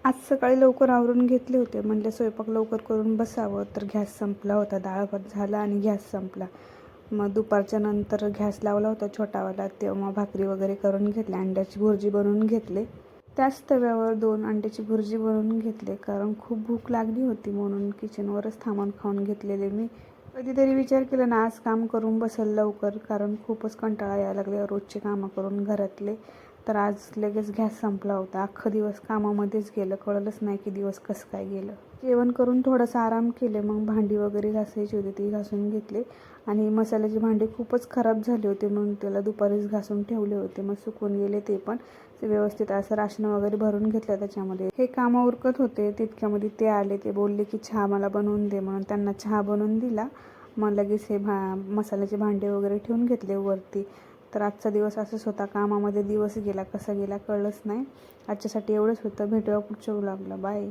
आज सकाळी लवकर आवरून घेतले होते. म्हटलं स्वयंपाक लवकर करून बसावं, तर गॅस संपला होता. डाळ-भात झाला आणि गॅस संपला. मग दुपारच्या नंतर गॅस लावला होता छोटावाला. तेव्हा भाकरी वगैरे करून घेतल्या. अंड्याची भुर्जी बनवून घेतले. त्याच तव्यावर 2 अंड्याची भुर्जी बनवून घेतले, कारण खूप भूक लागली होती म्हणून किचनवरच थांबून खाऊन घेतलेले मी. कधीतरी विचार केला ना, आज काम करून बसेल लवकर, कारण खूपच कंटाळा यायला लागले रोजचे कामं करून घरातले. तर आज लगेच गॅस संपला होता. अख्खा दिवस कामामध्येच गेलं, कळलंच नाही की दिवस कसं काय गेलं. जेवण करून थोडासा आराम केले. मग भांडी वगैरे घासायची होती, ती घासून घेतले. आणि मसाल्याचे भांडे खूपच खराब झाले होते म्हणून त्याला दुपारीच घासून ठेवले होते. मग सुकून गेले ते पण व्यवस्थित. असं राशन वगैरे भरून घेतलं त्याच्यामध्ये. हे कामं उरकत होते तितक्यामध्ये ते आले. ते बोलले की चहा मला बनवून दे, म्हणून त्यांना चहा बनवून दिला. मग लगेच हे मसाल्याचे भांडे वगैरे ठेवून घेतले वरती. तर आजचा दिवस असंच होता. कामामध्ये दिवस गेला, कसा गेला कळलंच नाही. आजच्यासाठी एवढंच होतं. भेटूया पुढच्या व्लॉगला. बाय.